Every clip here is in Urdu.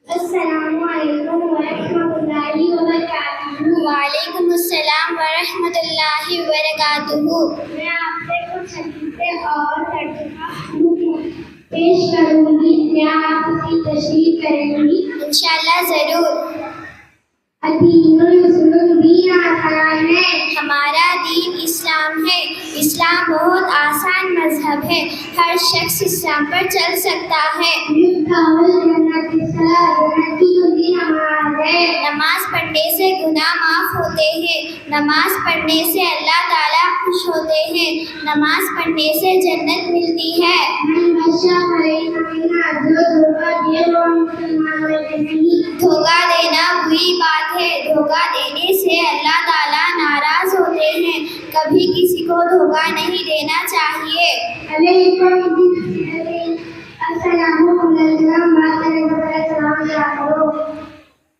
السلام علیکم ورحمۃ اللہ وبرکاتہ۔ وعلیکم السلام ورحمۃ اللہ وبرکاتہ۔ میں آپ سے کچھ حدیثیں اور ترجمہ پیش کروں گی، کیا آپ اس کی تشریح کریں گی؟ انشاءاللہ ضرور۔ دین آسان ہے، ہمارا دین اسلام ہے۔ اسلام بہت آسان مذہب ہے، ہر شخص اسلام پر چل سکتا ہے۔ نماز پڑھنے سے گناہ معاف ہوتے ہیں، نماز پڑھنے سے اللہ تعالیٰ خوش ہوتے ہیں، نماز پڑھنے سے جنت ملتی ہے۔ دھوکہ دینا بری بات ہے، دھوکہ دینے سے اللہ تعالیٰ ناراض ہوتے ہیں، کبھی کسی کو دھوکہ نہیں دینا چاہیے۔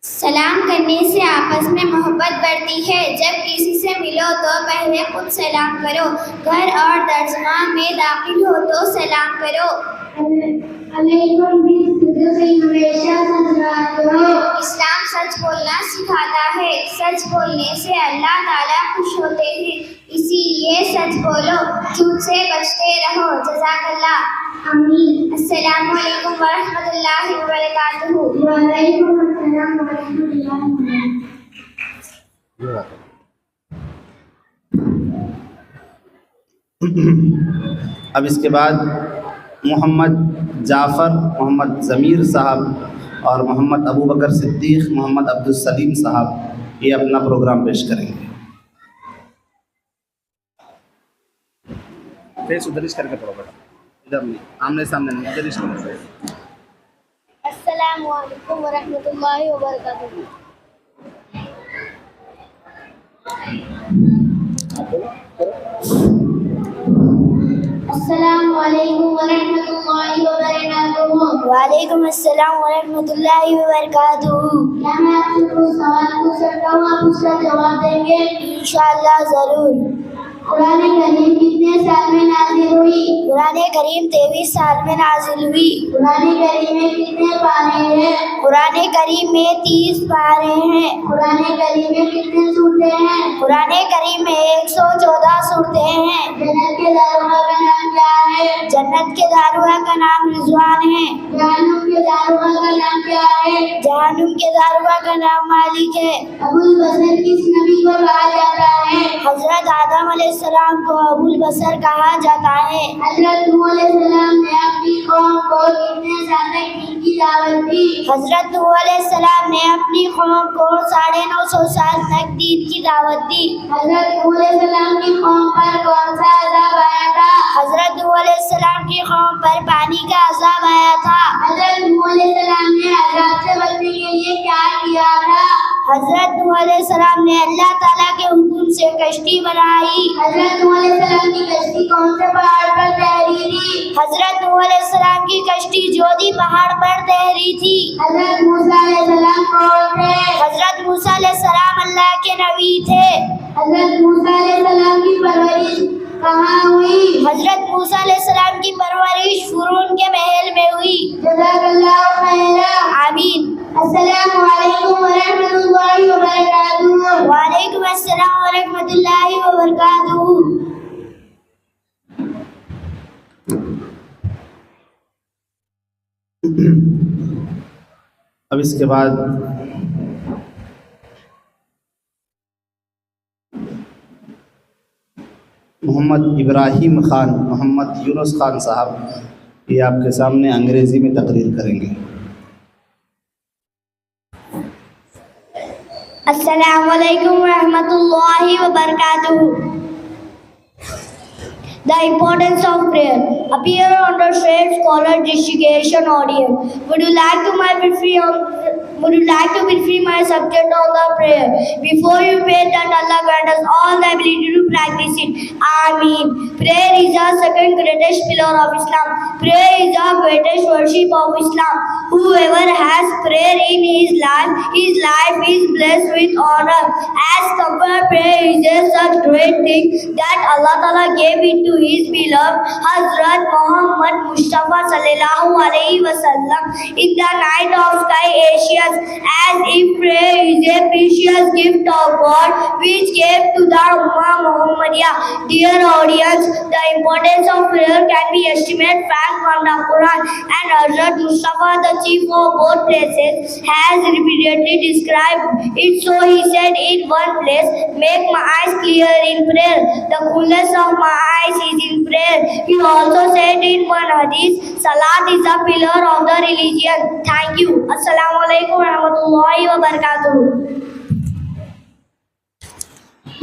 سلام کرنے سے آپس میں محبت بڑھتی ہے، جب کسی سے ملو تو پہلے خود سلام کرو، گھر اور درسگاہ میں داخل ہو تو سلام کرو۔ اسلام سچ بولنا سکھاتا ہے، سچ بولنے سے اللہ تعالیٰ خوش ہوتے ہیں، اسی لیے سچ بولو، جھوٹ سے بچتے رہو۔ جزاک اللہ، آمین۔ السلام علیکم ورحمۃ اللہ وبرکاتہ۔ وعلیکم السلام ورحمۃ اللہ وبرکاتہ۔ اب اس کے بعد محمد جعفر، محمد ضمیر صاحب اور محمد ابو بکر صدیق، محمد عبدالسلیم صاحب یہ اپنا پروگرام پیش کریں گے۔ فیس ادھر کر کے پڑھو بیٹا، ادھر نہیں، آمنے سامنے نہیں، ادھر کر۔ السلام علیکم ورحمۃ اللہ وبرکاتہ۔ السلام علیکم ورحمۃ اللہ وبرکاتہ۔ وعلیکم السلام ورحمۃ اللہ وبرکاتہ۔ کیا میں آپ سے کوئی سوال پوچھ سکتا ہوں، آپ اس کا جواب دیں گے؟ انشاءاللہ ضرور۔ قرآن کریم کتنے سال میں نازل ہوئی؟ قرآن کریم 23 سال میں نازل ہوئی۔ قرآن کریم میں کتنے پارے ہیں؟ قرآن کریم میں 30 پارے ہیں۔ قرآن کریم میں کتنے سورتیں ہیں؟ قرآن کریم میں 114 سورتیں ہیں۔ جنت کے داروغہ کا نام کیا ہے؟ جنت کے داروغہ کا نام رضوان ہے۔ جہنم کے داروغہ کا نام کیا ہے؟ جہنم کے داروغہ کا نام مالک ہے۔ ابو البشر کس نبی کو کہا جاتا ہے؟ حضرت آدم علیہ السلام کو ابو البشر کہا جاتا ہے۔ حضرت نوح علیہ السلام نے اپنی قوم کو کتنے سال تک دین کی دعوت دی؟ حضرت نوح علیہ السلام نے اپنی قوم کو 950 سال تک دین کی دعوت دی۔ حضرت نوح علیہ السلام کی قوم پر کون سا عذاب آیا تھا؟ حضرت نوح علیہ السلام کی قوم پر پانی کا عذاب آیا تھا۔ حضرت نوح علیہ السلام نے عذاب سے بچنے کے لیے کیا کیا تھا؟ حضرت نوح علیہ السلام نے اللہ تعالیٰ کے حکم سے کشتی بنائی۔ حضرت نوح علیہ السلام کی کشتی کون سے پہاڑ پر تیری تھی؟ حضرت نوح علیہ السلام کی کشتی جودی پہاڑ پر تیری تھی۔ حضرت موسیٰ علیہ السلام کون تھے؟ حضرت موسیٰ علیہ السلام اللہ کے نبی تھے۔ حضرت موسیٰ علیہ السلام کی پرورش کہاں ہوئی؟ حضرت موسیٰ علیہ السلام کی پرورش فرعون کے محل میں ہوئی۔ جزاک اللہ خیرا، آمین۔ السلام علیکم ورحمۃ اللہ وبرکاتہ۔ وعلیکم السلام ورحمۃ اللہ وبرکاتہ۔ اب اس کے بعد محمد ابراہیم خان، محمد یونس خان صاحب یہ آپ کے سامنے انگریزی میں تقریر کریں گے۔ السلام علیکم ورحمۃ اللہ وبرکاتہ۔ The importance of prayer. Appear on the stage scholar distinction audience. Would you like to brief my subject on the prayer? Before you pray that Allah grant us all the ability to practice it. Ameen. Prayer is the second greatest pillar of Islam. Prayer is the greatest worship of Islam. Whoever has prayer in his life is blessed with honor. As compared, prayer is a such great thing that Allah Ta'ala gave it to his beloved Hazrat Muhammad Mustafa sallallahu alaihi wasallam in the night of sky Asians, as if prayer is a precious gift of God which gave to the Ummah Muhammadiyah. Dear audience, the importance of prayer can be estimated fact from the Quran, and Hazrat Mustafa, the chief of both places, has repeatedly described it. So he said in one place, make my eyes clear in prayer. The coolness of my eyes is in prayer. He also said in one hadith, Salat is a pillar of the religion. Thank you. Assalamu alaikum wa rahmatullahi wa barakatuh.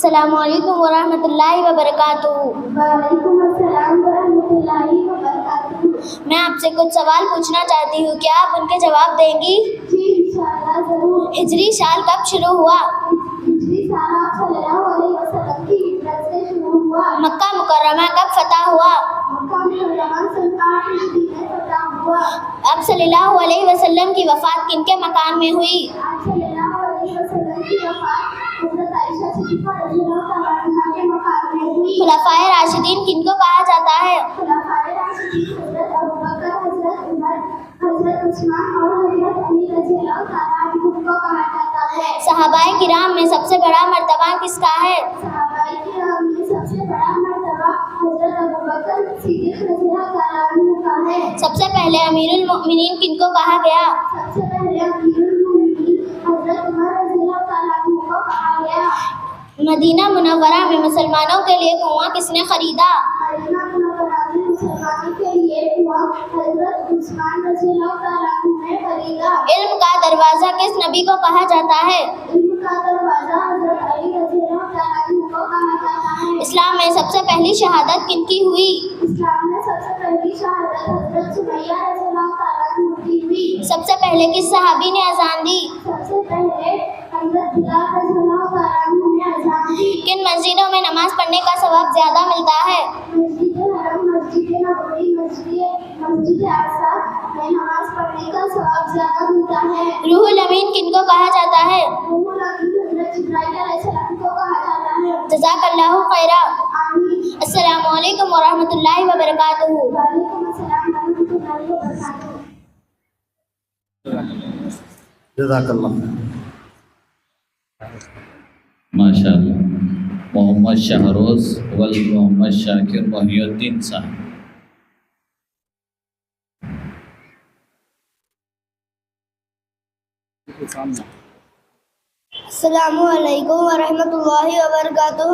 السلام علیکم ورحمۃ اللہ وبرکاتہ. وعلیکم السلام ورحمۃ اللہ وبرکاتہ. میں آپ سے کچھ سوال پوچھنا چاہتی ہوں, کیا آپ ان کے جواب دیں گی؟ جی انشاءاللہ ضرور. ہجری سال کب شروع ہوا؟ ہجری سال آپ صلی اللہ علیہ وسلم کی ہجرت سے شروع ہوا. مکہ مکرمہ کب فتح ہوا؟ مکہ مکرمہ سن 8 ہجری میں فتح ہوا. آپ صلی اللہ علیہ وسلم کی وفات کن کے مکان میں ہوئی؟ آپ صلی اللہ علیہ وسلم کی وفات حضرت عائشہ صدیقہ رضی اللہ تعالیٰ عنہا کے مکان میں ہوئی. خلفائے راشدین کن کو کہا جاتا ہے؟ خلفائے راشدین حضرت ابوبکر، حضرت عمر، حضرت عثمان اور حضرت علی رضی اللہ تعالیٰ عنہ کو کہا جاتا ہے. صحابہ کرام میں سب سے بڑا مرتبہ کس کا ہے؟ صحابہ کرام میں سب سے بڑا مرتبہ حضرت ابوبکر صدیق رضی اللہ تعالیٰ عنہ کا ہے. سب سے پہلے امیر المؤمنین کن کو کہا گیا؟ سب سے پہلے امیر المؤمنین حضرت عمر رضی اللہ تعالیٰ عنہ کو کہا گیا. مدینہ منورہ میں مسلمانوں کے لیے کنواں کس نے خریدا؟ مدینہ منورہ میں مسلمانوں کے لیے کنواں حضرت عثمان رضی اللہ تعالیٰ عنہ نے خریدا. علم کا دروازہ کس نبی کو کہا جاتا ہے؟ علم کا دروازہ حضرت علی رضی اللہ تعالیٰ عنہ کو کہا جاتا ہے. اسلام میں سب سے پہلی شہادت کن کی ہوئی؟ اسلام میں سب سے پہلی شہادت حضرت سمیہ رضی اللہ تعالیٰ عنہ کی ہوئی. سب سے پہلے کس صحابی نے اذان دی؟ سب سے پہلے حضرت بلال رضی اللہ تعالیٰ عنہ نے اذان دی. کن مسجدوں میں نماز پڑھنے کا ثواب زیادہ ملتا ہے؟ مسجد حرم، مسجد نبوی، مسجد اقصی میں نماز پڑھنے کا ثواب زیادہ ملتا ہے. روح الامین کن کو کہا جاتا ہے؟ روح الامین حضرت جبرائیل علیہ السلام کو کہا جاتا ہے. جزاک اللہ خیرہ. آمین. السلام علیکم ورحمۃ اللہ وبرکاتہ. وعلیکم السلام ورحمۃ اللہ وبرکاتہ. جزاک اللہ. ماشاء اللہ. محمد شہروز ول محمد شاکر محی الدین صاحب. السلام علیکم ورحمۃ اللہ وبرکاتہ.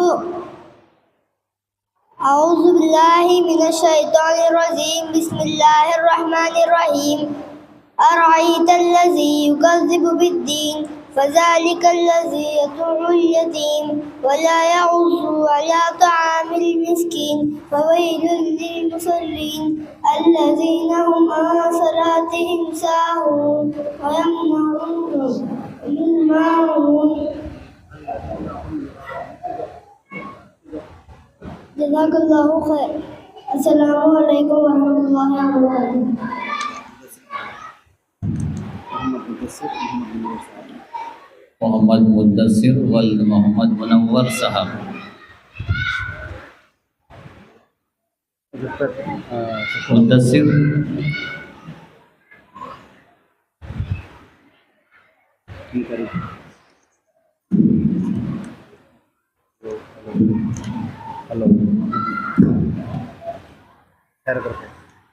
اعوذ باللہ من الشیطان الرجیم. بسم اللہ الرحمن الرحیم. ارأیت الذی یکذب بالدین فذلک الذی یدع الیتیم ولا یحض علی طعام المسکین فویل للمصلین الذین هم عن صلاتهم ساہون ویمنعون الماعون. جزاک اللہ خیر. السلام علیکم ورحمۃ اللہ وبرکاتہ. محمد مدثر ول محمد منور صاحب. مدثر ہلو خیر کرتے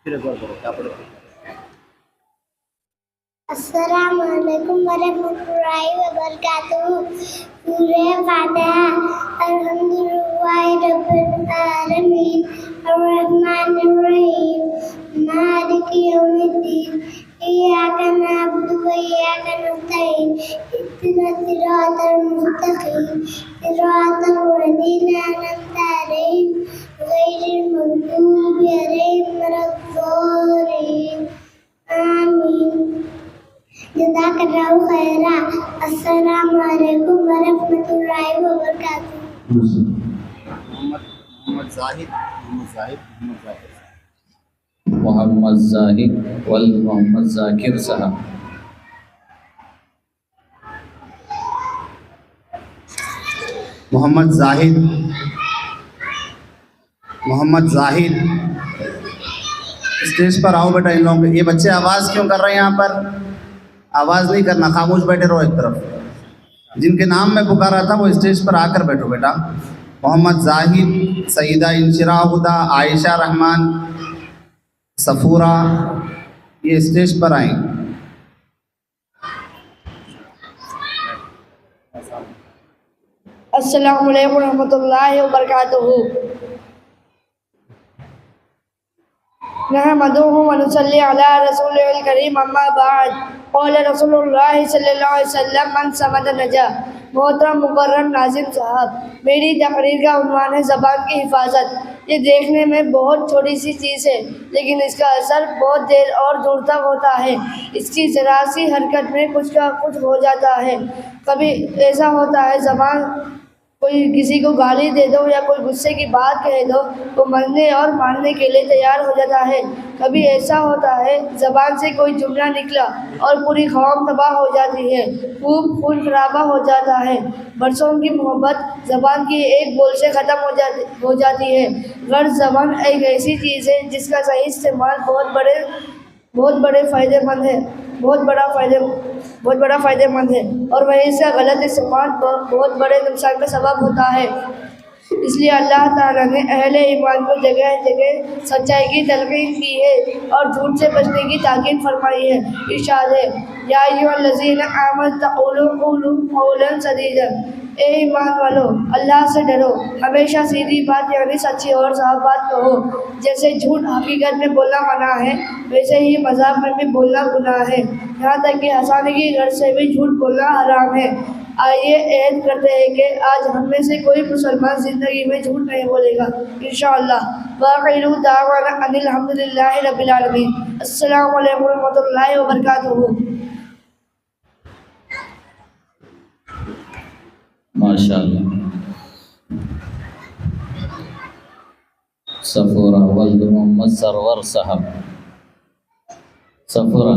پھر ایک بار کرو کیا پڑھو. السلام علیکم ورحمۃ اللہ وبرکاتہ. سورہ فاتحہ. الحمدللہ رب العالمین الرحمن الرحیم مالک یوم الدین ایاک نعبد و ایاک نستعین اهدنا الصراط المستقیم صراط الذین انعمت علیہم غیر المغضوب علیہم ولا الضالین. آمین. جزاک اللہ خیرہ. السلام علیکم ورحمۃ اللہ وبرکاتہ. محمد زاہد محمد زاہد ول محمد ذاکر صاحب. محمد زاہد اسٹیج پر آؤ بیٹا. ان لوگوں یہ بچے آواز کیوں کر رہے ہیں یہاں پر؟ آواز نہیں کرنا, خاموش بیٹھے رہو ایک طرف. جن کے نام میں پکارا تھا وہ اسٹیج پر آ کر بیٹھو بیٹا. محمد زاہد، سیدہ انشراء ہدیٰ، عائشہ رحمان، صفورہ، یہ اسٹیج پر آئیں. السلام علیکم ورحمۃ اللہ وبرکاتہ. نحمده ونصلي على رسوله الكريم اما بعد قال رسول اللہ صلی اللہ علیہ وسلم من صمد نجا. محترم مکرم ناظم صاحب، میری تقریر کا عنوان ہے زبان کی حفاظت. یہ دیکھنے میں بہت چھوٹی سی چیز ہے لیکن اس کا اثر بہت دیر اور دور تک ہوتا ہے. اس کی ذرا سی حرکت میں کچھ کا کچھ ہو جاتا ہے. کبھی ایسا ہوتا ہے زبان کوئی کسی کو گالی دے دو یا کوئی غصے کی بات کہہ دو وہ مرنے اور مارنے کے لیے تیار ہو جاتا ہے. کبھی ایسا ہوتا ہے زبان سے کوئی جملہ نکلا اور پوری قوم تباہ ہو جاتی ہے، خوب خون خرابہ ہو جاتا ہے. برسوں کی محبت زبان کی ایک بول سے ختم ہو جاتی ہے. غرض زبان ایک ایسی چیز ہے جس کا صحیح استعمال بہت بڑا فائدہ مند ہے اور وہیں سے غلط استعمال بہت بڑے نقصان کا سبب ہوتا ہے. اس لیے اللہ تعالیٰ نے اہل ایمان کو جگہ جگہ سچائی کی تلقین کی ہے اور جھوٹ سے بچنے کی تاکید فرمائی ہے. ارشاد ہے یا ایھا الذین آمنوا قولوا قولا سدیدا. اے ایمان والو، اللہ سے ڈرو، ہمیشہ سیدھی بات یعنی سچی اور صاف بات کہو. جیسے جھوٹ حقیقت میں بولنا منع ہے ویسے ہی مذاق میں بھی بولنا گناہ ہے. یہاں تک کہ ہنسانے کی غرض سے بھی جھوٹ بولنا حرام ہے. آئیے عہد کرتے ہیں کہ آج ہم میں سے کوئی مسلمان زندگی میں جھوٹ نہیں بولے گا انشاءاللہ. وآخر دعوانا ان الحمدللہ رب العالمین. السلام علیکم ورحمۃ اللہ وبرکاتہ. ماشاءاللہ. صفورہ ولد محمد سرور صاحب. صفورہ.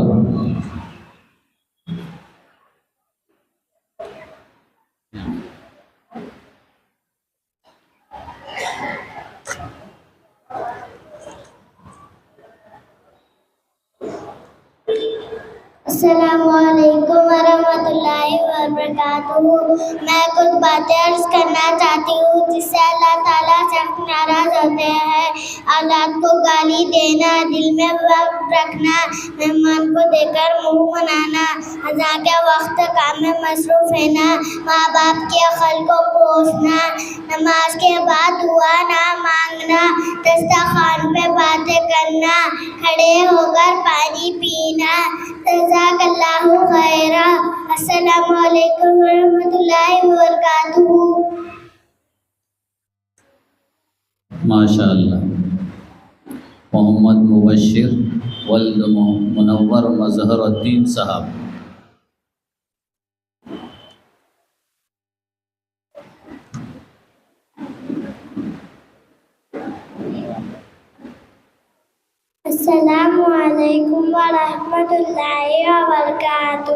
السلام علیکم ورحمۃ اللہ وبرکاتہ. میں کچھ باتیں عرض کرنا چاہتی ہوں جس سے اللہ تعالیٰ سخت ناراض ہوتے ہیں. اولاد کو گالی دینا، دل میں وقت رکھنا، مہمان کو دے کر منہ بنانا، اذان کے وقت کام میں مصروف رہنا، ماں باپ کے عقل کو کوسنا، نماز کے بعد دعا نہ مانگنا، دسترخوان پہ باتیں کرنا، کھڑے ہو کر پانی پینا. جزاک اللہ خیرا. السلام علیکم ورحمۃ اللہ وبرکاتہ. ماشاءاللہ. محمد مبشر ولد منور مظہر الدین صاحب. السلام علیکم ورحمۃ اللہ وبرکاتہ.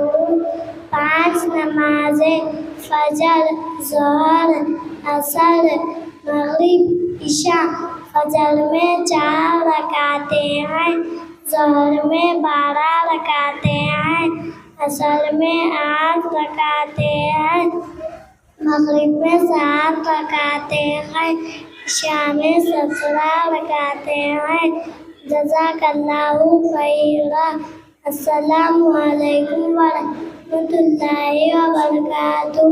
5 نمازیں فجر، ظہر، عصر، مغرب، عشاء. فجر میں 4 رکعتیں ہیں، ظہر میں 12 رکعتیں ہیں، عصر میں 8 رکعتیں ہیں، مغرب میں 7 رکعتیں ہیں، عشاء میں 17 رکعتیں ہیں. جزاک اللہ خیرا. السلام علیکم ورحمۃ اللہ وبرکاتہ.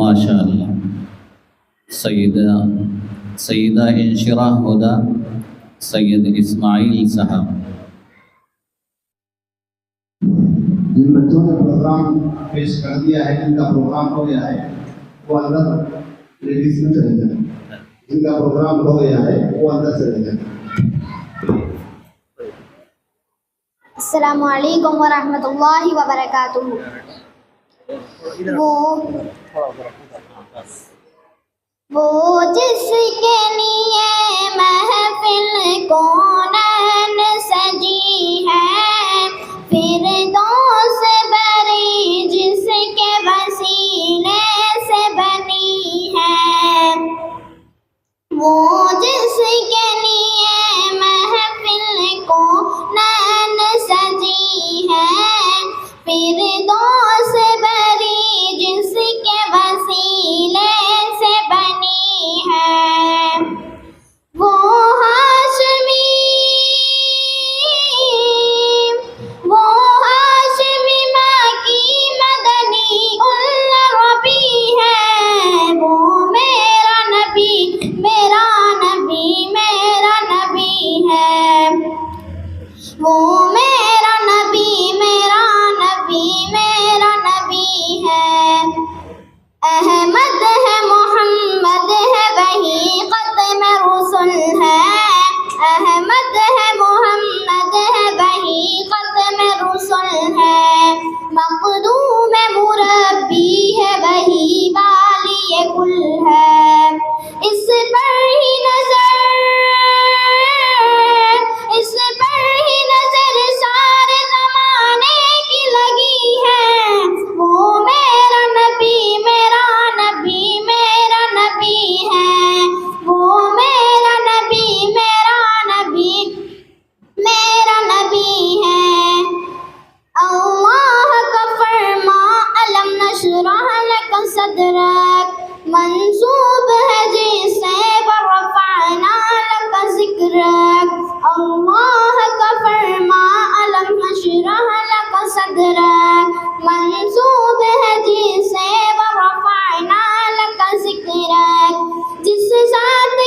ماشاءاللہ. سیدہ انشراح ہدا سید اسماعیل صاحب. جن بچوں نے پروگرام پیش کر دیا ہے، جن کا پروگرام ہو گیا ہے وہ اندر لیڈیز میں چلے جائیں. جن کا پروگرام ہو گیا ہے وہ اندر چلے جائیں. السلام علیکم ورحمۃ اللہ وبرکاتہ. وہ جس کے لیے محفل کونین سجی ہے، فردوس بری جس کے وسیلے سے بنی ہے. وہ جس کے لیے محفل کونین سجی ہے، فردوس بری جس کے وسیلے سے بنی ہے. وہ ہاشمی وہ میرا نبی میرا نبی میرا نبی ہے. احمد ہے محمد ہے وہی ختم رسل ہے. احمد ہے محمد ہے وہی ختم رسل ہے. مخدوم مربی ہے وہی والی کل ہے. اس پر ہی نظر سارے زمانے کی لگی ہے. وہ میرا نبی میرا نبی میرا نبی ہے. وہ میرا نبی میرا نبی میرا نبی ہے. اللہ کا فرما علم نشرح لک صدرک منصوب ہے جسے ورفعنا لک ذکرک. اللہ کا فرما علم نشرح لک صدرک منصوب ہے جسے ورفعنا لک ذکرک. جس ذات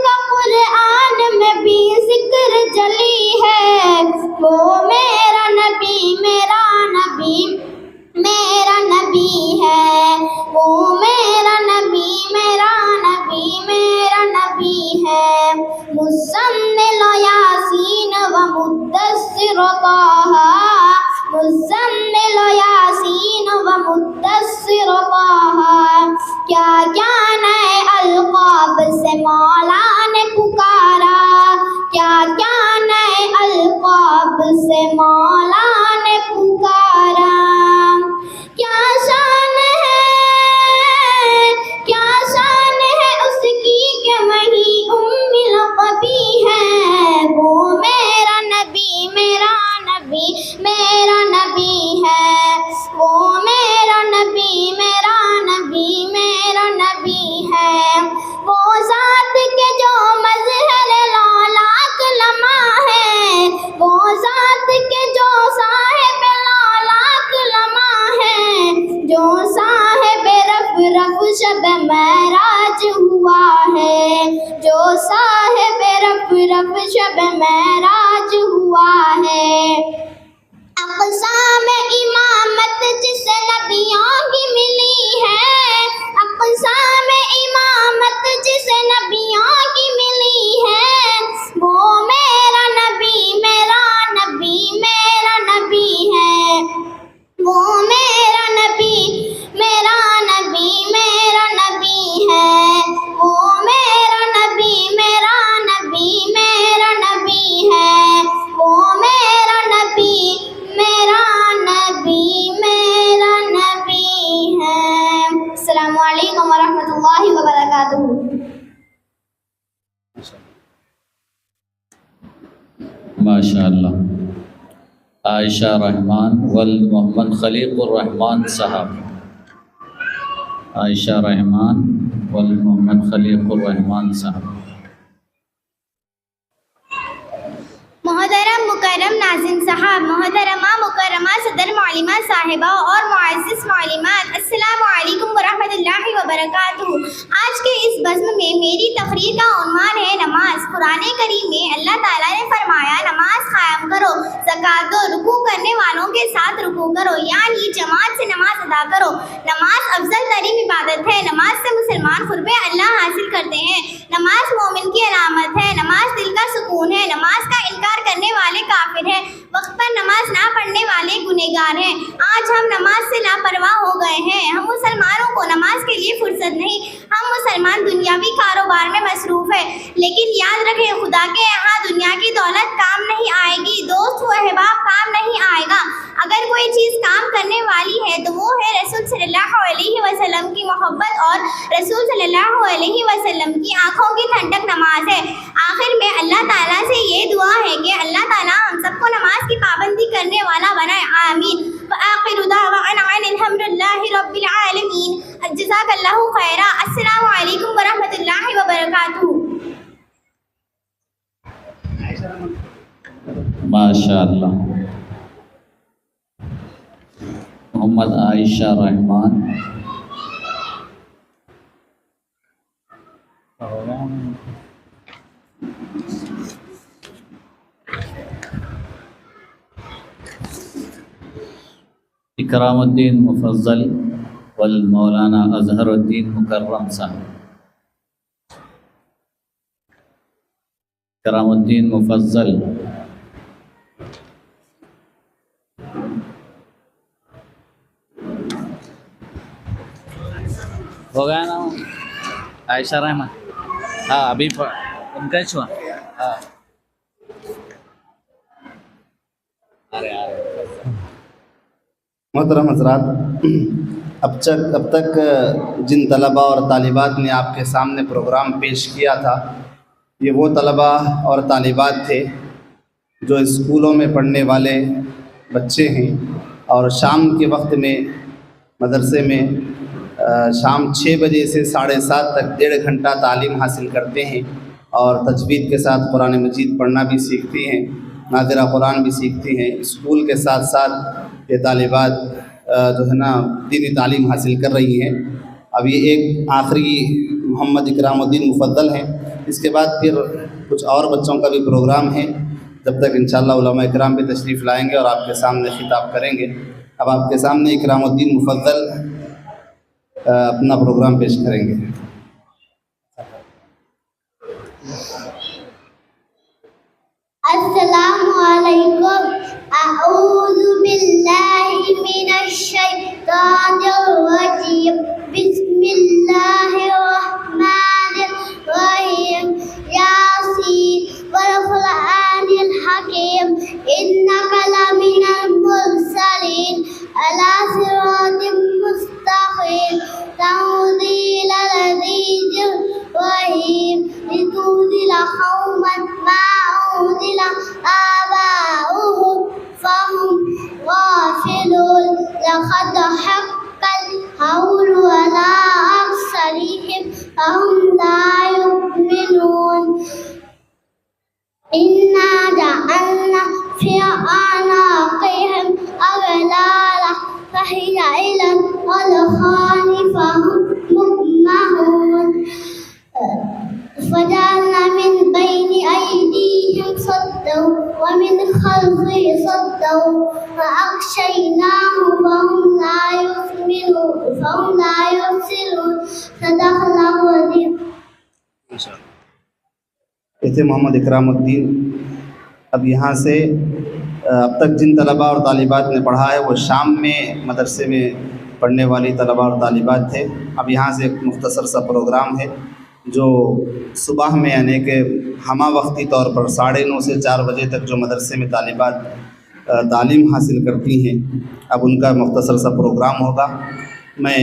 کا قرآن میں بھی ذکر جلی ہے. وہ میرا نبی میرا نبی میرا نبی ہے. وہ میرا نبی میرا نبی میرا نبی ہے. مزمل یاسین و مدثر طہ مزمل یاسین و مدثر طہ. کیا کیا نئے القاب سے مولا نے پکارا. کیا کیا نئے القاب سے مولا نے پکارا. کیا شان ہے اس کی کہ وہی ام القبی ہے. وہ میرا نبی میرا نبی میرا نبی ہے. وہ میرا نبی میرا نبی میرا نبی ہے. وہ ذات کے جو مظہر لولاک لمع ہے. وہ ذات کے جو صاحب لولاک لمع ہے. جو صاحب رف شب معراج ہوا ہے. جو صاحب رف شب معراج ہوا ہے. اقسام امامت جسے نبیوں کی ملی ہے. اقسام امامت جسے نبیوں کی ملی ہے. وہ میرا نبی میرا نبی میرا نبی ہے. وہ میرا نبی میرا نبی میرا نبی ہے. وہ میرا نبی میرا نبی میرا نبی ہے. وہ میرا نبی میرا نبی میرا نبی ہے. السلام علیکم ورحمۃ اللہ وبرکاتہ. ماشاء اللہ. عائشہ رحمان ولد محمد خلیق الرحمان صاحب. عائشہ رحمان ولد محمد خلیق الرحمان صاحب. محترم مکرم ناظم صاحب، محترمہ مکرمہ صدر معلمہ صاحبہ اور معزز معلمات، السلام علیکم ورحمۃ اللہ وبرکاتہ. آج کے اس بزم میں میری تقریر کا عنوان ہے نماز. قرآن کریم میں اللہ تعالیٰ نے فرمایا نماز قائم کرو، زکوٰۃ دو، رکوع کرنے والوں کے ساتھ رکوع کرو، یعنی جماعت سے نماز ادا کرو. نماز افضل ترین عبادت ہے. نماز سے مسلمان قرب اللہ حاصل کرتے ہیں. نماز مومن کی علامت ہے. نماز دل کا سکون ہے. نماز کا انکار کرنے والے کافر ہیں. وقت پر نماز نہ پڑھنے والے گنہگار ہیں. آج ہم نماز سے لاپرواہ ہو گئے ہیں. ہم مسلمانوں کو نماز کے لیے فرصت نہیں. ہم مسلمان دنیاوی کاروبار میں مصروف ہیں. لیکن یاد رکھیں خدا کے یہاں دنیا کی دولت کام نہیں آئے گی، دوست و احباب کام نہیں آئے گا. اگر کوئی چیز کام کرنے والی ہے تو وہ ہے رسول صلی اللہ علیہ وسلم کی محبت اور رسول صلی اللہ علیہ وسلم کی آنکھوں کی ٹھنڈک نماز ہے. آخر میں اللہ تعالیٰ سے یہ دعا ہے کہ اللہ تعالیٰ ہم سب کو نماز کی پابندی کرنے والا بنائے. آمین. وآخر دعوانا ان الحمد للہ رب العالمین. جزاک اللہ خیرا. السلام علیکم ورحمۃ اللہ وبرکاتہ. ماشاء اللہ. محمد عائشہ رحمان. اکرام الدین مفضل والمولانا اظہر الدین مکرم صاحب. اکرام الدین مفضل. ہو گیا نا عائشہ رحمہ. ہاں ابھی ان کا چھوا. ہاں ارے محترم حضرات، اب تک جن طلباء اور طالبات نے آپ کے سامنے پروگرام پیش کیا تھا، یہ وہ طلباء اور طالبات تھے جو اسکولوں میں پڑھنے والے بچے ہیں اور شام کے وقت میں مدرسے میں شام 6 بجے سے 7:30 تک 1.5 گھنٹہ تعلیم حاصل کرتے ہیں اور تجوید کے ساتھ قرآن مجید پڑھنا بھی سیکھتے ہیں، ناظرہ قرآن بھی سیکھتے ہیں. اسکول کے ساتھ ساتھ یہ طالبات جو ہے نا دینی تعلیم حاصل کر رہی ہیں. اب یہ ایک آخری محمد اکرام الدین مفضل ہیں، اس کے بعد پھر کچھ اور بچوں کا بھی پروگرام ہے. جب تک انشاءاللہ علماء اکرام بھی تشریف لائیں گے اور آپ کے سامنے خطاب کریں گے. اب آپ کے سامنے اکرام الدین مفضل اپنا پروگرام پیش کریں گے. السلام علیکم. اعوذ باللہ من الشیطان الرجیم. بسم اللہ الرحمن الرحیم. یاسین والقرآن الحکیم. انک لمن المرسلین علی صراط مستقیم. تنزیل العزیز الرحیم. لتنذر قوما ما أنزل آباؤهم فهم غافلون. لقد حق القول على أكثرهم فهم لا يؤمنون. إنا جعلنا في أعناقهم أغلالا فهي إلى الأذقان فهم مقمحون. فجعلنا من بين أيديهم صدا ومن خلفهم صدا فأغشيناهم فهم لا يبصرون. صدق الله العظيم. یہ تھے محمد اکرام الدین. اب یہاں سے اب تک جن طلباء اور طالبات نے پڑھا ہے وہ شام میں مدرسے میں پڑھنے والی طلباء اور طالبات تھے. اب یہاں سے ایک مختصر سا پروگرام ہے جو صبح میں یعنی کہ ہمہ وقتی طور پر 9:30 سے 4 بجے تک جو مدرسے میں طالبات تعلیم حاصل کرتی ہیں، اب ان کا مختصر سا پروگرام ہوگا. میں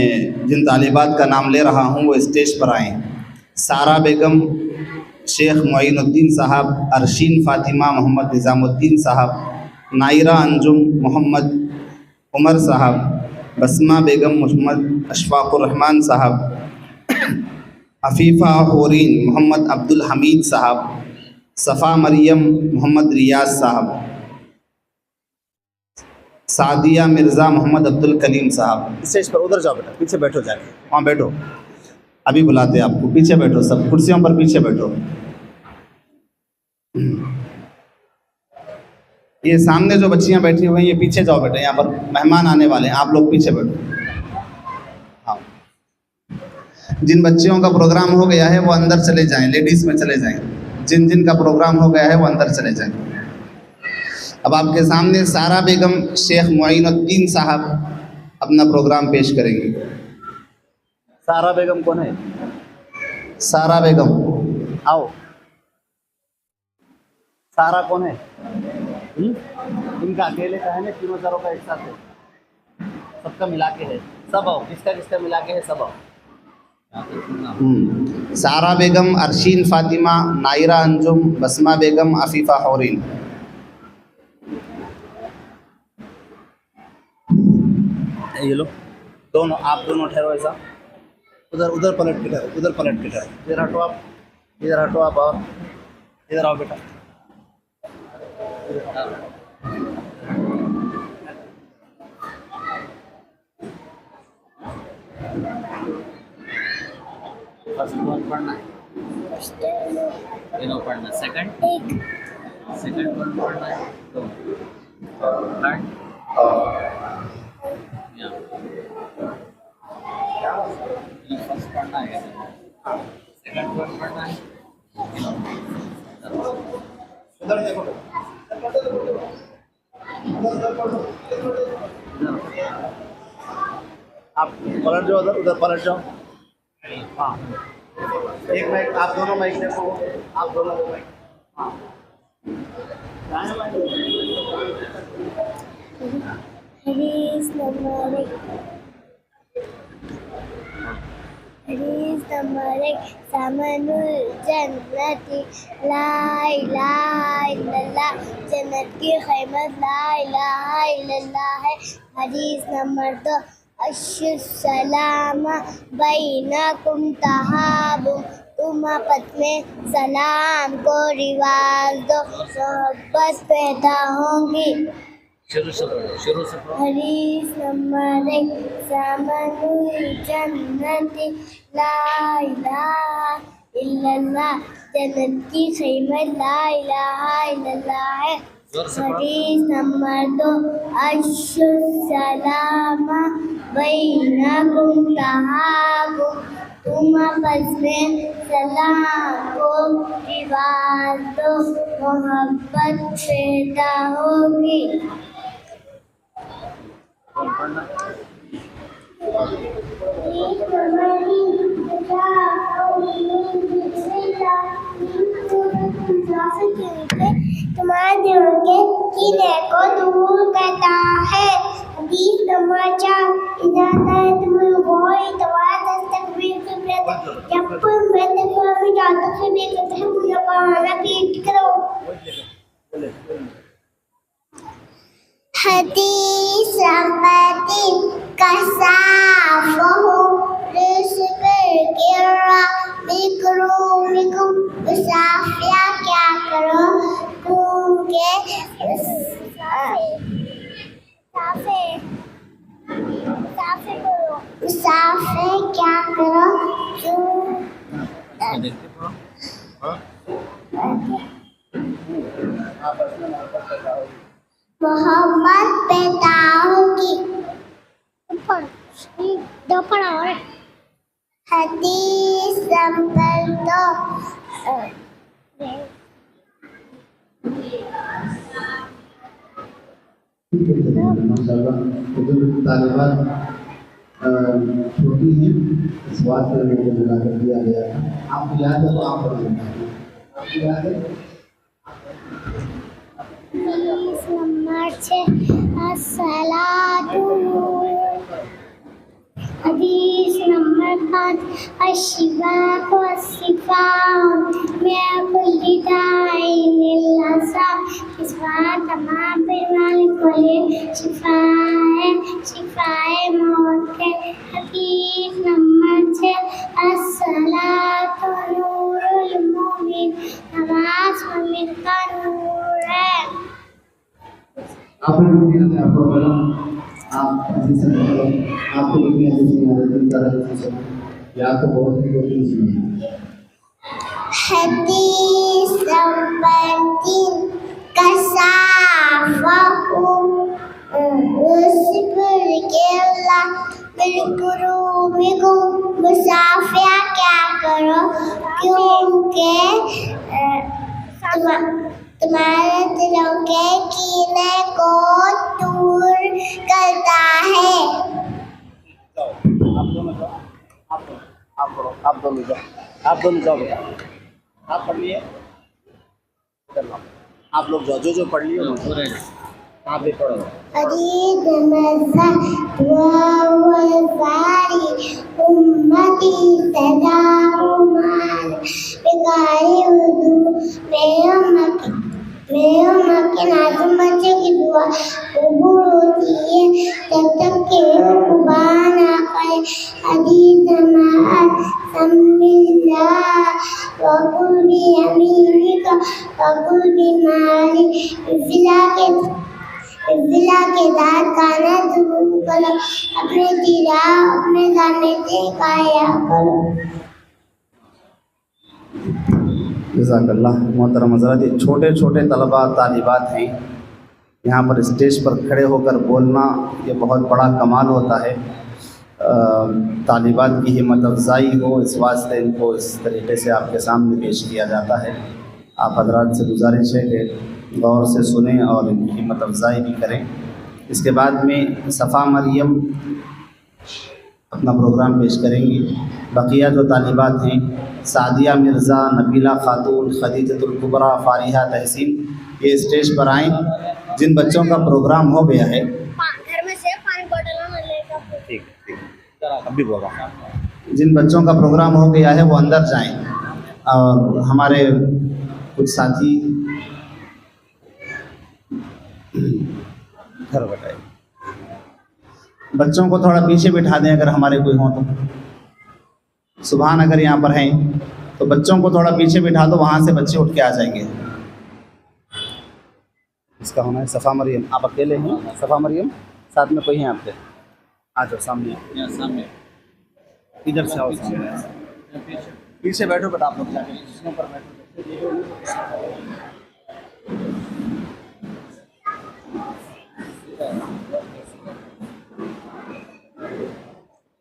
جن طالبات کا نام لے رہا ہوں وہ اسٹیج پر آئیں. سارہ بیگم، شیخ معین الدین صاحب، ارشین فاطمہ محمد نظام الدین صاحب، نائرہ انجم محمد عمر صاحب، بسمہ بیگم محمد اشفاق الرحمن صاحب، عفیفہ حورین محمد عبد الحمید صاحب، صفا مریم محمد ریاض صاحب، سعدیہ مرزا محمد عبد الکلیم صاحب. اسٹیج پر ادھر جاؤ بیٹا، پیچھے بیٹھو، جا کے وہاں بیٹھو. ابھی بلاتے آپ کو، پیچھے بیٹھو، سب کرسیوں پر پیچھے بیٹھو. یہ سامنے جو بچیاں بیٹھی ہوئی ہیں یہ پیچھے جاؤ بیٹا، یہاں پر مہمان آنے والے ہیں، آپ لوگ پیچھے بیٹھو. ہاں، جن بچیوں کا پروگرام ہو گیا ہے وہ اندر چلے جائیں، لیڈیز میں چلے جائیں. جن کا پروگرام ہو گیا ہے وہ اندر چلے جائیں. اب آپ کے سامنے سارہ بیگم شیخ معین الدین صاحب اپنا پروگرام پیش کریں گے. سارہ بیگم کون ہے؟ سارہ بیگم آؤ. سارہ کون ہے؟ ان کا اکیلے کا ہے نا، تینوں ساروں کا ایک ساتھ ہے، سب کا ملا کے ہے. سب آؤ، کس کا ملا کے ہے، سب آؤ. سارہ بیگم، ارشین فاطمہ، نائرہ انجم، بسمہ بیگم، عفیفہ حورین. یہ لو دونوں، آپ دونوں ٹھہرو ایسا. ادھر پلٹ کے ٹھہرو، ادھر پلٹ کے ٹھہرو. ادھر ہٹو آپ، ادھر ہٹو آپ، اور ادھر آؤ بیٹا. فرسٹ ون پڑھنا ہے، تینوں پڑھنا. سیکنڈ ون پڑھنا ہے، تھرڈ ادھر دیکھو آپ پلٹ جاؤ ادھر پلٹ جاؤ. ہاں ایک مائک آپ دونوں مائک دیکھو آپ دونوں مائک. ہاں حدیث نمبر 1 سامن الجنت لا الہ الا اللہ. جنت کی قیمت لا الہ الا اللہ ہے. حدیث نمبر 2 السلام بینکم تحابوا. تم آپس میں سلام کو رواج دو محبت پیدا ہوگی. حدیث نمبر 1 سامن الجنت لا الہ الا اللہ. جنت کی قیمت لا الہ الا اللہ ہے. حدیث نمبر 2 السلام بینکم تحابوا. تم آپس میں سلام کو رواج دو محبت پیدا ہوگی. تمہارے دلوں کے کینے کو دور کرتا ہے. حدیث نمبر 4 اجازت تمہیں توازن تکبیر قبلت. جب کوئی بیٹھے میں جاتا ہے بھی کہتے ہیں مجھے پڑھانا پیٹ کرو. حدیث نمبر 3 کسافہ رزق گرا بکرومکم. مسافیہ کیا کرو کیونکہ مسافے کیا کرو کیوں محبت پیدا ہوگی. حدیث نمبر 2 ماشاءاللہ جو طالبات چھوٹی ہیں اس بات پر مجھے بلا کر دیا گیا ہے. آپ کو یاد ہے تو آپ پڑھ لیں. آپ کو یاد ہے. حدیث نمبر 6 الصلاۃ نور. حدیث نمبر 5 الشفاء والشفاء من كل داء إلا الصبر. اس بات تمام بیماری کو شفا ہے شفائے موت ہے. حدیث نمبر 6 الصلاۃ نور المومن. نماز مومن کا نور ہے. آپ نے دیا آپ کو بڑا آپ حدیث آپ کو بھی حدیث نہیں آ رہی یا تو بہت ہی کوئی سنی. حدیث نمبر 3 کسافہ رزق گرا بکرومکم. مسافیہ کیا کرو کیونکہ تمہارے دلوں کے کینے کو دور کرتا ہے. آپ دونوں جاؤ بیٹا. آپ پڑھ لیے آپ لوگ جاؤ جو پڑھ لیے آپ بھی پڑھو. حدیث نمبر 7 امتی تداؤمان بغیر وضو. میرے امت کے نازم بچے کی دعا قبول ہوتی ہے جب تک کہ وہ قبا نہ کرے. حدیث نمبر سمی اللہ وقل بیمینک وقل بمالک. ضلع کے دانت کھانا ضرور کرو. اپنے دلا اپنے گانے سے کھایا کرو. جزاک اللہ. محترم حضرات یہ چھوٹے چھوٹے طلباء طالبات ہیں. یہاں پر اسٹیج پر کھڑے ہو کر بولنا یہ بہت بڑا کمال ہوتا ہے. طالبات کی ہمت افزائی ہو، اس واسطے ان کو اس طریقے سے آپ کے سامنے پیش کیا جاتا ہے۔ آپ حضرات سے گزارش ہے کہ غور سے سنیں اور ان کی ہمت افزائی بھی کریں۔ اس کے بعد میں صفا مریم اپنا پروگرام پیش کریں گی۔ بقیہ جو طالبات ہیں سعدیہ مرزا، نبیلہ خاتون، خدیجۃ الکبریٰ، فارحہ تحسین، یہ اسٹیج پر آئیں۔ جن بچوں کا پروگرام ہو گیا ہے جن بچوں کا پروگرام ہو گیا ہے وہ اندر جائیں، اور ہمارے کچھ ساتھی گھر بتائیں بچوں کو تھوڑا پیچھے بٹھا دیں اگر ہمارے کوئی ہوں تو۔ سبحان اگر یہاں پر ہیں تو بچوں کو تھوڑا پیچھے بٹھا دو، وہاں سے بچے اٹھ کے آ جائیں گے۔ اس کا ہونا ہے صفا مریم، آپ اکیلے ہیں؟ صفا مریم ساتھ میں کوئی ہیں آپ کے؟ آ جاؤ سامنے، ادھر سے آؤ سامنے، پیچھے بیٹھو بیٹا، آپ لوگ جا کے اوپر بیٹھو۔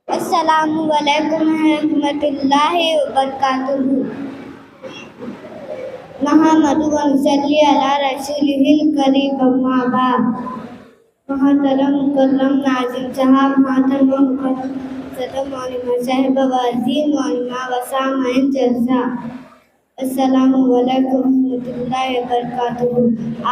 السلام علیکم ورحمۃ اللہ وبرکاتہ۔ محمد صلی علی رسولہ الکریم، اما بعد۔ محترم مکرم ناظم صاحب، محترم مکرم صدر معلمہ صاحب، وعظیم معلمہ و سامعین جلسہ، السلام علیکم ورحمۃ اللہ وبرکاتہ۔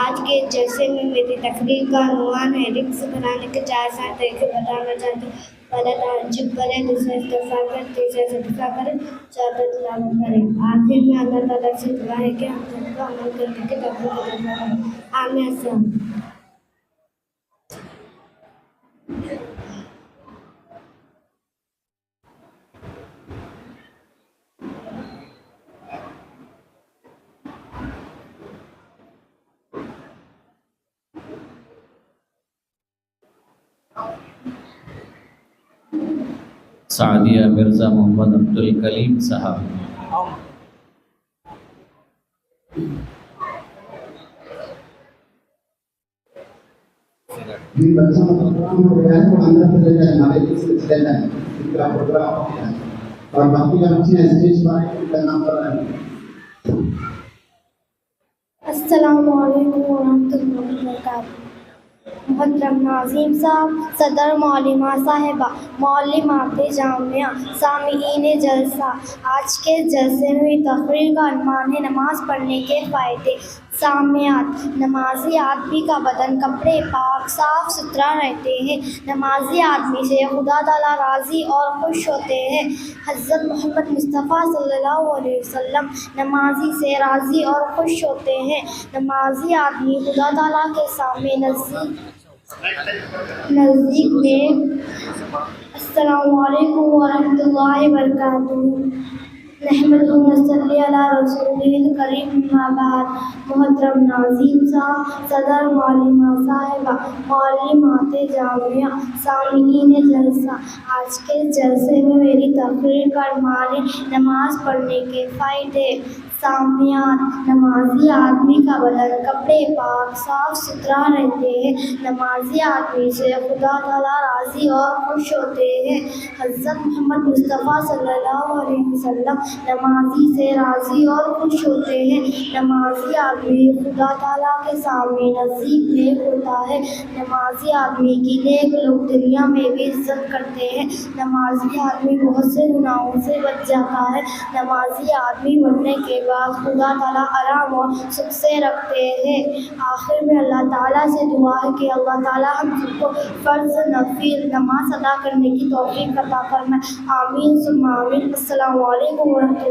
آج کے جلسے میں میری تقریر کا عنوان ہے رزق بنانے کے 4 آسان طریقے بتانا چاہتی ہوں۔ پہلا تعجب کرے، دوسرا استغفار کرے، تیسرا صدقہ کرے، چوتھا تلاوت کرے۔ آخر میں اللہ تعالیٰ سے دعا ہے کہ ہم سب کو عمل کرنے کے توفیق عطا فرمائے، آمین۔ السلام۔ سعدیہ مرزا محمد عبدالکلیم صاحب۔ جن بچوں کا پروگرام ہو گیا ہے وہ اندر چلے جائیں، ہمارے بیچ میں چلے جائیں، ان کا پروگرام ہو گیا ہے، اور باقی بچے اسٹیج پر آئیں، ان کا نام پر آئیں۔ السلام علیکم ورحمۃ اللہ وبرکاتہ۔ محترم ناظم صاحب، صدر معلمہ صاحبہ، معلمات جامعہ، سامعین جلسہ، آج کے جلسے میں تقریر کا عنوان ہے نماز پڑھنے کے فائدے۔ سامعات، نمازی آدمی کا بدن کپڑے پاک صاف ستھرا رہتے ہیں۔ نمازی آدمی سے خدا تعالیٰ راضی اور خوش ہوتے ہیں۔ حضرت محمد مصطفیٰ صلی اللہ علیہ وسلم نمازی سے راضی اور خوش ہوتے ہیں۔ نمازی آدمی خدا تعالیٰ کے سامنے نزدیک میں۔ السلام علیکم ورحمۃ اللہ وبرکاتہ۔ نحمد صلی علی رسولہ الکریم، اما بعد۔ محترم ناظم صاحب، صدر معلمہ صاحبہ، معلمات جامعہ، سامعین جلسہ، آج کے جلسے میں میری تقریر کا عنوان ہے نماز پڑھنے کے فائدے۔ سامعات، نمازی آدمی کا بدن کپڑے پاک صاف ستھرا رہتے ہیں۔ نمازی آدمی سے خدا تعالیٰ راضی اور خوش ہوتے ہیں۔ حضرت محمد مصطفیٰ صلی اللہ علیہ وسلم نمازی سے راضی اور خوش ہوتے ہیں۔ نمازی آدمی خدا تعالیٰ کے سامنے نزدیک نیک ہوتا ہے۔ نمازی آدمی کی نیک لوگ دنیا میں بھی عزت کرتے ہیں۔ نمازی آدمی بہت سے گناہوں سے بچ جاتا ہے۔ نمازی آدمی مرنے کے بعد خدا تعالیٰ آرام اور سکھ سے رکھتے ہیں۔ آخر میں اللہ تعالیٰ سے دعا ہے کہ اللہ تعالیٰ ہم سب کو فرض نفل نماز ادا کرنے کی توفیق عطا فرمائے، آمین ثم آمین۔ السلام علیکم ورحمۃ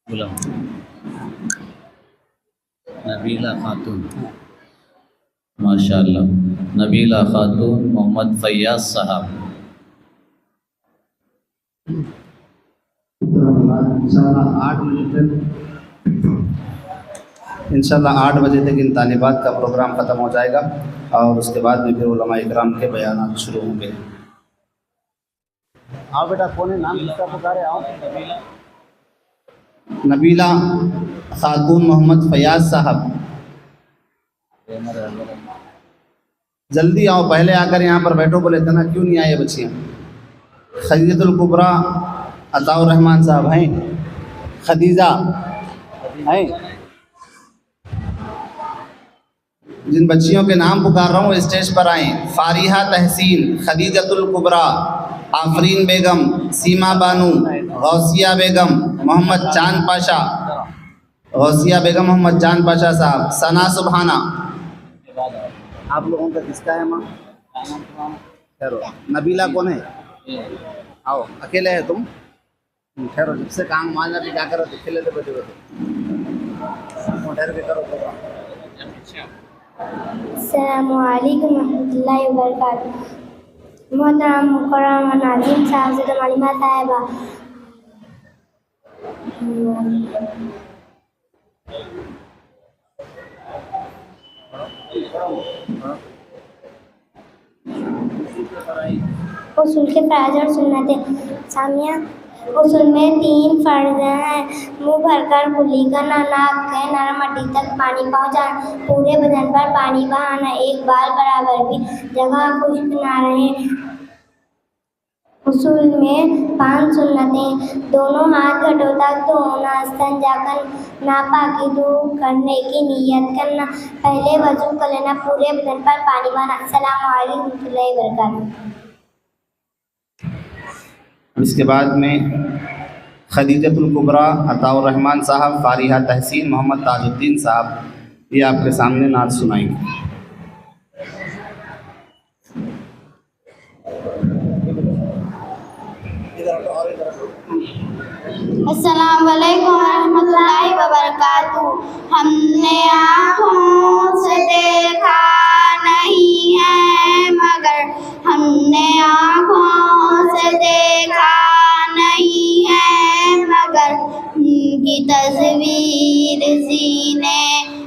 اللہ۔ نبیلہ خاتون، ماشاءاللہ۔ نبیلہ خاتون محمد فیاض صاحب۔ انشاءاللہ 8 بجے تک ان طالبات کا پروگرام ختم ہو جائے گا، اور اس کے بعد میں پھر علماء اکرام کے بیانات شروع ہوں گے۔ آؤ بیٹا، کون ہے نام کس کا پکارے؟ آؤ۔ نبیلہ خاتون محمد فیاض صاحب۔ جلدی آؤ, پہلے آ کر یہاں پر بیٹھو. بولے اتنا کیوں نہیں آئے بچیاں؟ خدیجۃ الکبریٰ عطاء الرحمان صاحب ہیں, خدیجہ ہیں. جن بچیوں کے نام پکار رہا ہوں اسٹیج پر آئیں. فارحہ تحسین, خدیجۃ الکبریٰ, آفرین بیگم, سیما بانو, غوثیہ بیگم, محمد چاند پاشا, غوثیہ بیگم, محمد چاند پاشا صاحب, ثنا سبحانہ. آپ لوگوں کا کس کا ہے ماں؟ ٹھہرو. نبیلہ کون ہے؟ آؤ, اکیلے ہے تم؟ ٹھہرو, جب سے کام ماننا بھی کیا کرو تو کھیلے تھے بیٹھے بیٹھے. ٹھہر کے کرو پروگرام. السلام علیکم ورحمۃ اللہ وبرکاتہ. محترم مکرم ناظرین صاحب سے معلومات صاحبہ, اصول کے فرائض اور سنتیں. سامیہ, اصول میں 3 فرض ہیں. منہ بھر کر کلی کرنا, ناک کے نرم ہڈی تک پانی پہنچانا, پورے بدن پر پانی بہانا, ایک بال برابر بھی جگہ خشک نہ رہے. اصول میں 5 سنتیں. دونوں ہاتھ گھٹوں تک دھونا, استنجا کرنا, ناپاکی دور کرنے کی نیت کرنا, پہلے وضو کر لینا, پورے بدن پر پانی بہانا. السلام علیکم ورحمۃ اللہ وبرکاتہ. اس کے بعد میں خدیجۃ الکبریٰ عطاء الرحمان صاحب, فارحہ تحسین, محمد تاج الدین صاحب, یہ آپ کے سامنے نعت سنائیں گے. السلام علیکم ورحمۃ اللہ وبرکاتہ. ہم نے آنکھوں سے دیکھا نہیں ہے مگر, ہم نے آنکھوں سے دیکھا نہیں ہے مگر, ان کی تصویر سینے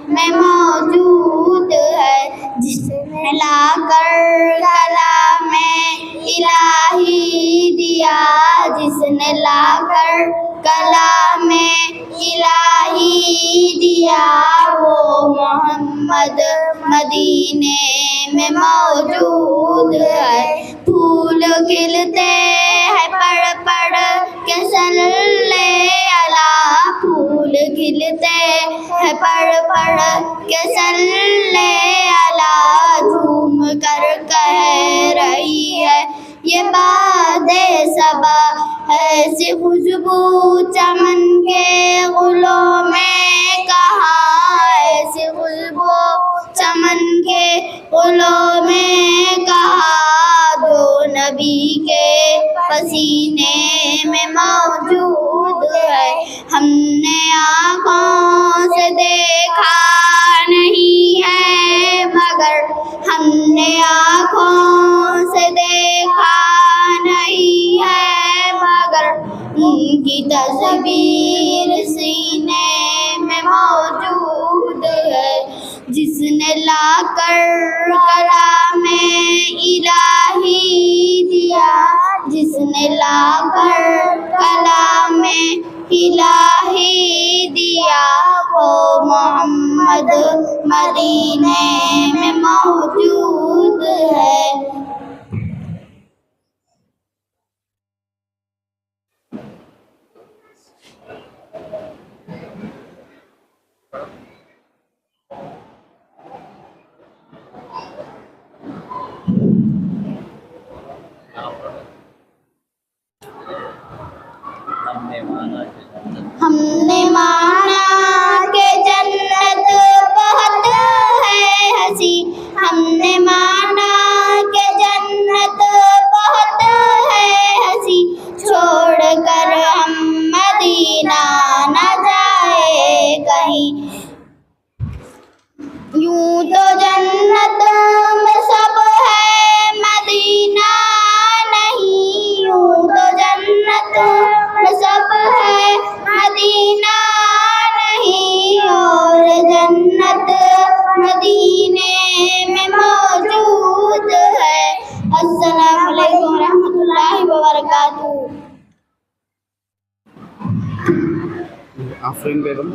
میں موجود ہے, جس نے لا کر کلام الہی دیا, جس نے لا کر کلام الہی دیا, وہ محمد مدینے میں موجود ہے. پھول کھلتے ہیں پڑھ پڑھ کے صلی علی, پھول کھلتے ہیں پڑھ پڑھ کے صلی علی, جھوم کر کہہ رہی ہے یہ باد صبا, ایسی خوشبو چمن کے گلوں میں کہاں, ایسی خوشبو چمن کے گلوں میں کہاں, جو نبی کے پسینے میں موجود ہے. ہم نے آنکھوں سے دیکھا نہیں ہے مگر, ہم نے آنکھوں سے دیکھا نہیں ہے مگر, ان کی تصویر سینے میں موجود ہے, جس نے لا کر کلام الہی دیا, جس نے لا کر کلام الہی دیا, وہ محمد مدینے میں موجود ہے. ہم نے مانا کہ جنت بہت ہے ہنسی, ہم نے مانا کہ جنت بہت ہے ہنسی, چھوڑ کر ہم مدینہ نہ جائے کہیں. یوں تو جنت میں سب ہے مدینہ نہیں, یوں تو جنت میں سب ہے مدینہ نہیں, اور جنت مدینے میں موجود ہے. السلام علیکم ورحمۃ اللہ وبرکاتہ. آفرین بیگم.